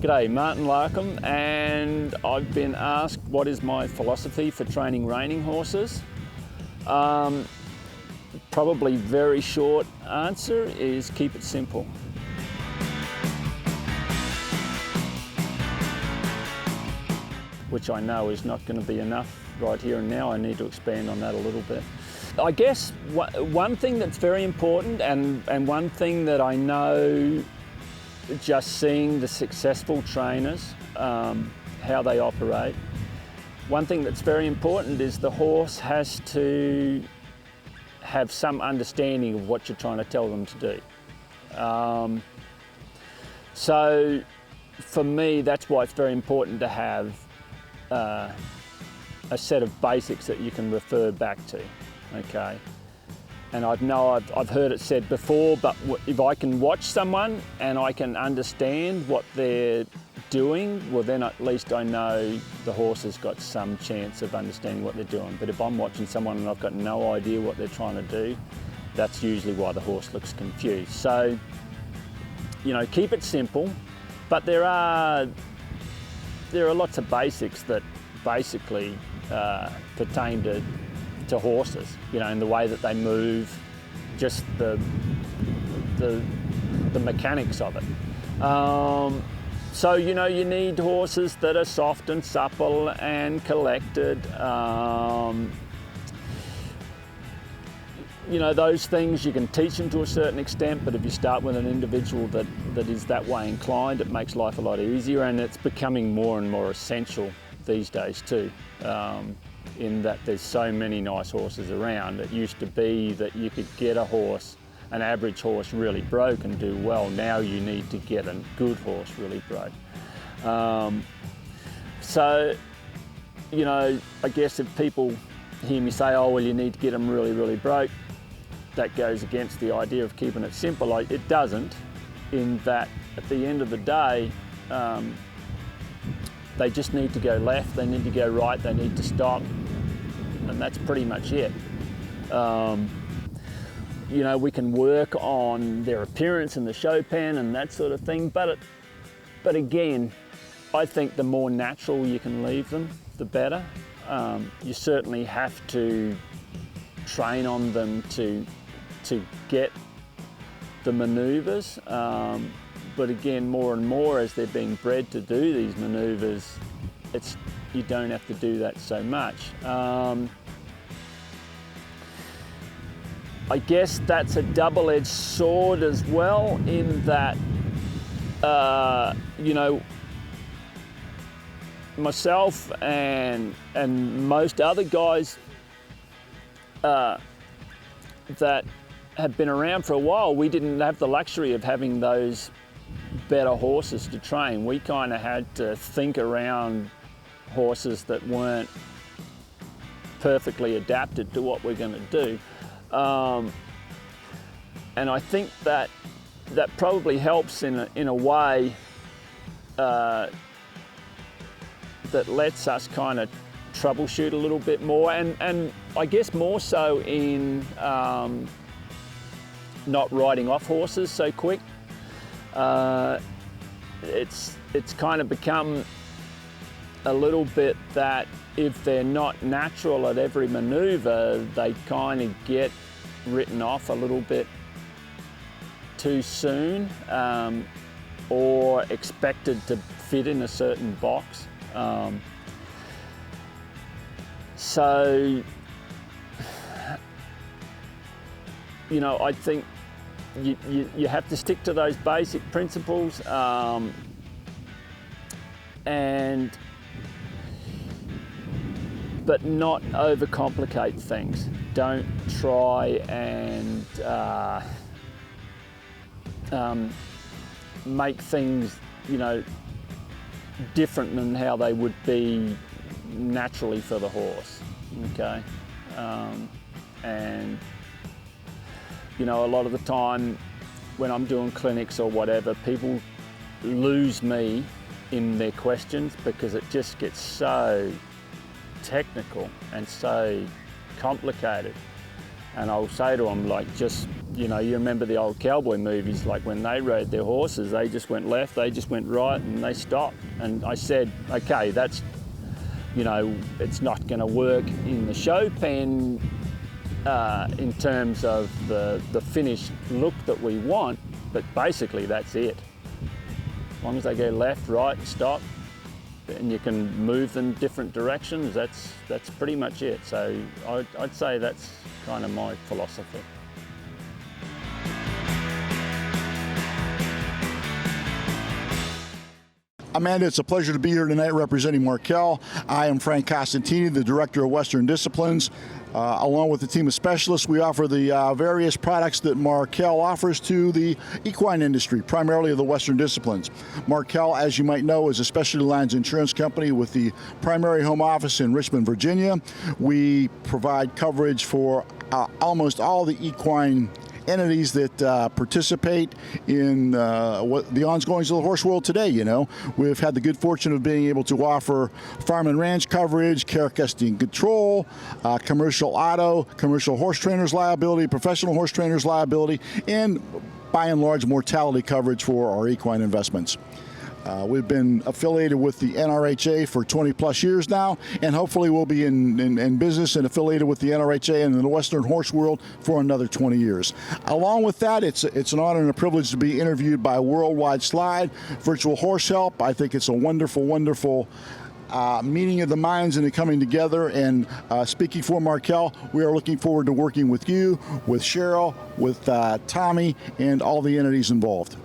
G'day, Martin Larcombe, and I've been asked what is my philosophy for training reining horses. Probably very short answer is keep it simple. Which I know is not going to be enough right here and now. I need to expand on that a little bit. I guess one thing that's very important and one thing that I know just seeing the successful trainers, how they operate, one thing that's very important is the horse has to have some understanding of what you're trying to tell them to do. So for me, that's why it's very important to have a set of basics that you can refer back to, okay? And I've heard it said before, but if I can watch someone and I can understand what they're doing, well then at least I know the horse has got some chance of understanding what they're doing. But if I'm watching someone and I've got no idea what they're trying to do, that's usually why the horse looks confused. So, you know, keep it simple, but there are lots of basics that basically pertain to horses, you know, in the way that they move, just the mechanics of it. So, you know, you need horses that are soft and supple and collected. You know, those things you can teach them to a certain extent, but if you start with an individual that is that way inclined, it makes life a lot easier, and it's becoming more and more essential these days too, in that there's so many nice horses around. It used to be that you could get a horse, an average horse, really broke and do well. Now you need to get a good horse really broke. So, you know, I guess if people hear me say, oh, well, you need to get them really, really broke, that goes against the idea of keeping it simple. It doesn't, in that at the end of the day, they just need to go left, they need to go right, they need to stop, and that's pretty much it. You know, we can work on their appearance in the show pen and that sort of thing, but again, I think the more natural you can leave them, the better. You certainly have to train on them to get the manoeuvres, but again, more and more as they're being bred to do these manoeuvres, you don't have to do that so much. I guess that's a double-edged sword as well, in that, you know, myself and most other guys that have been around for a while, we didn't have the luxury of having those better horses to train. We kind of had to think around horses that weren't perfectly adapted to what we're going to do. And I think that probably helps in a way that lets us kind of troubleshoot a little bit more, and I guess more so in not riding off horses so quick. It's kind of become a little bit that if they're not natural at every manoeuvre, they kind of get written off a little bit too soon, or expected to fit in a certain box. So, you know, I think you have to stick to those basic principles, but not overcomplicate things. Don't try and make things, you know, different than how they would be naturally for the horse, okay? And, you know, a lot of the time when I'm doing clinics or whatever, people lose me in their questions because it just gets so technical and so complicated. And I'll say to them, like, just you know, you remember the old cowboy movies, like when they rode their horses, they just went left, they just went right, and they stopped. And I said, okay, that's, you know, it's not going to work in the show pen in terms of the finished look that we want, but basically that's it. As long as they go left, right, stop, and you can move them different directions, that's pretty much it. So I'd say that's kind of my philosophy. Amanda, it's a pleasure to be here tonight representing Markel. I am Frank Costantini, the Director of Western Disciplines. Along with a team of specialists, we offer the various products that Markel offers to the equine industry, primarily the Western Disciplines. Markel, as you might know, is a specialty lines insurance company with the primary home office in Richmond, Virginia. We provide coverage for almost all the equine entities that participate in what the ongoings of the horse world today. You know, we've had the good fortune of being able to offer farm and ranch coverage, care, custody and control, commercial auto, commercial horse trainers liability, professional horse trainers liability, and by and large mortality coverage for our equine investments. We've been affiliated with the NRHA for 20 plus years now, and hopefully we'll be in business and affiliated with the NRHA and in the Western horse world for another 20 years. Along with that, it's an honor and a privilege to be interviewed by Worldwide Slide, Virtual Horse Help. I think it's a wonderful, wonderful meeting of the minds and the coming together. And speaking for Markel, we are looking forward to working with you, with Cheryl, with Tommy, and all the entities involved.